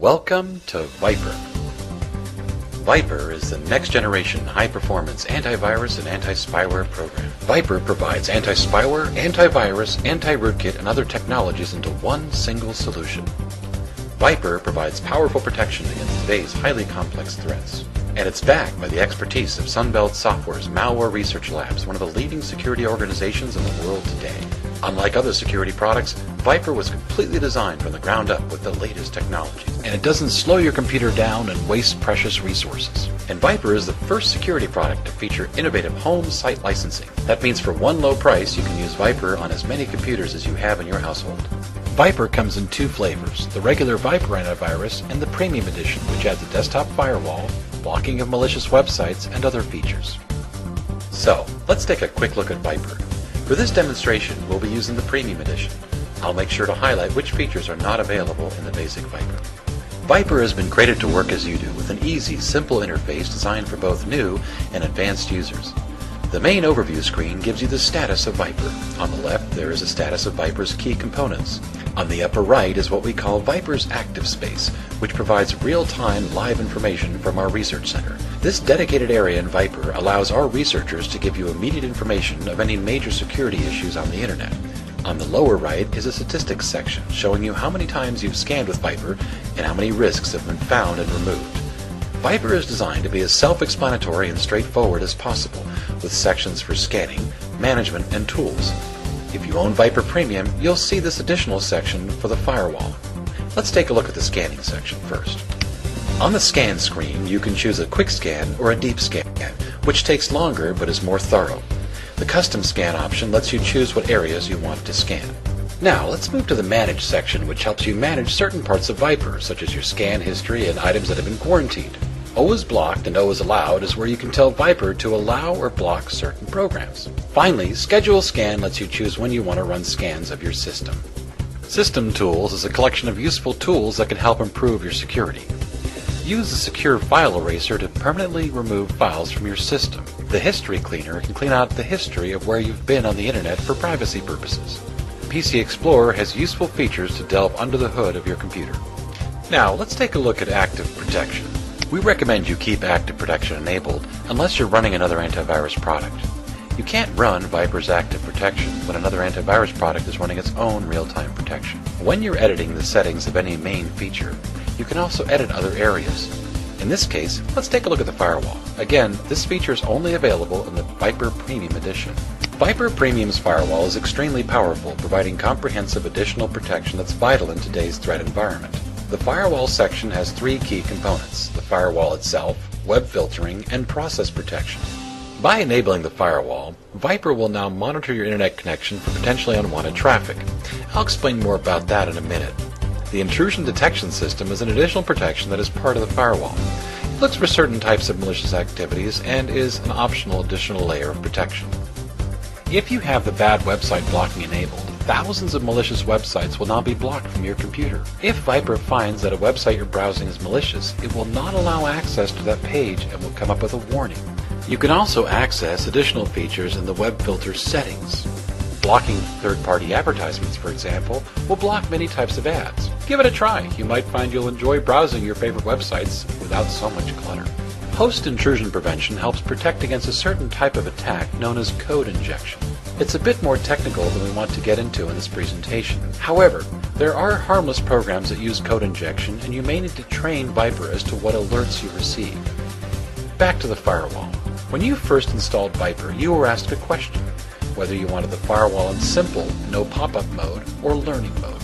Welcome to Viper. Viper is the next generation high-performance antivirus and anti-spyware program. Viper provides anti-spyware, antivirus, anti-rootkit, and other technologies into one single solution. Viper provides powerful protection against today's highly complex threats. And it's backed by the expertise of Sunbelt Software's Malware Research Labs, one of the leading security organizations in the world today. Unlike other security products, Viper was completely designed from the ground up with the latest technology. And it doesn't slow your computer down and waste precious resources. And Viper is the first security product to feature innovative home site licensing. That means for one low price, you can use Viper on as many computers as you have in your household. Viper comes in two flavors, the regular Viper antivirus and the premium edition, which adds a desktop firewall, blocking of malicious websites, and other features. So, let's take a quick look at Viper. For this demonstration, we'll be using the premium edition. I'll make sure to highlight which features are not available in the basic Viper. Viper has been created to work as you do, with an easy, simple interface designed for both new and advanced users. The main overview screen gives you the status of Viper. On the left, there is a status of Viper's key components. On the upper right is what we call Viper's Active Space, which provides real-time live information from our research center. This dedicated area in Viper allows our researchers to give you immediate information of any major security issues on the internet. On the lower right is a statistics section showing you how many times you've scanned with Viper and how many risks have been found and removed. Viper is designed to be as self-explanatory and straightforward as possible, with sections for scanning, management, and tools. If you own Viper Premium, you'll see this additional section for the firewall. Let's take a look at the scanning section first. On the scan screen, you can choose a quick scan or a deep scan, which takes longer but is more thorough. The custom scan option lets you choose what areas you want to scan. Now, let's move to the Manage section, which helps you manage certain parts of Viper, such as your scan history and items that have been quarantined. Always blocked and always allowed is where you can tell Viper to allow or block certain programs. Finally, Schedule Scan lets you choose when you want to run scans of your system. System Tools is a collection of useful tools that can help improve your security. Use the Secure File Eraser to permanently remove files from your system. The History Cleaner can clean out the history of where you've been on the internet for privacy purposes. PC Explorer has useful features to delve under the hood of your computer. Now, let's take a look at Active Protection. We recommend you keep Active Protection enabled unless you're running another antivirus product. You can't run Viper's Active Protection when another antivirus product is running its own real-time protection. When you're editing the settings of any main feature, you can also edit other areas. In this case, let's take a look at the firewall. Again, this feature is only available in the Viper Premium Edition. Viper Premium's firewall is extremely powerful, providing comprehensive additional protection that's vital in today's threat environment. The firewall section has three key components: the firewall itself, web filtering, and process protection. By enabling the firewall, Viper will now monitor your internet connection for potentially unwanted traffic. I'll explain more about that in a minute. The intrusion detection system is an additional protection that is part of the firewall. It looks for certain types of malicious activities and is an optional additional layer of protection. If you have the bad website blocking enabled, thousands of malicious websites will now be blocked from your computer. If Viper finds that a website you're browsing is malicious, it will not allow access to that page and will come up with a warning. You can also access additional features in the web filter settings. Blocking third-party advertisements, for example, will block many types of ads. Give it a try. You might find you'll enjoy browsing your favorite websites without so much clutter. Host intrusion prevention helps protect against a certain type of attack known as code injection. It's a bit more technical than we want to get into in this presentation. However, there are harmless programs that use code injection, and you may need to train Viper as to what alerts you receive. Back to the firewall. When you first installed Viper, you were asked a question: whether you wanted the firewall in simple, no pop-up mode, or learning mode.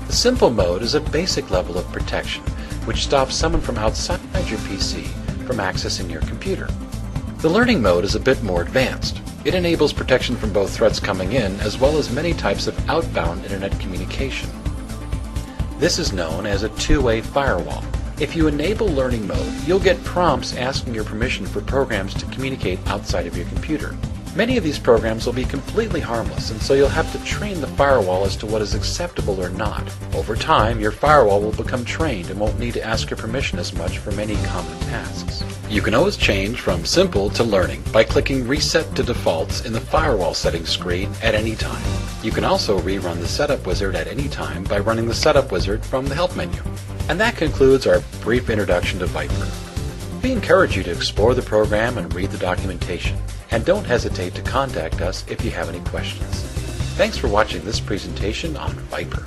The simple mode is a basic level of protection, which stops someone from outside your PC from accessing your computer. The learning mode is a bit more advanced. It enables protection from both threats coming in as well as many types of outbound internet communication. This is known as a two-way firewall. If you enable learning mode, you'll get prompts asking your permission for programs to communicate outside of your computer. Many of these programs will be completely harmless, and so you'll have to train the firewall as to what is acceptable or not. Over time, your firewall will become trained and won't need to ask your permission as much for many common tasks. You can always change from simple to learning by clicking Reset to Defaults in the Firewall Settings screen at any time. You can also rerun the Setup Wizard at any time by running the Setup Wizard from the Help menu. And that concludes our brief introduction to Viper. We encourage you to explore the program and read the documentation. And don't hesitate to contact us if you have any questions. Thanks for watching this presentation on Viper.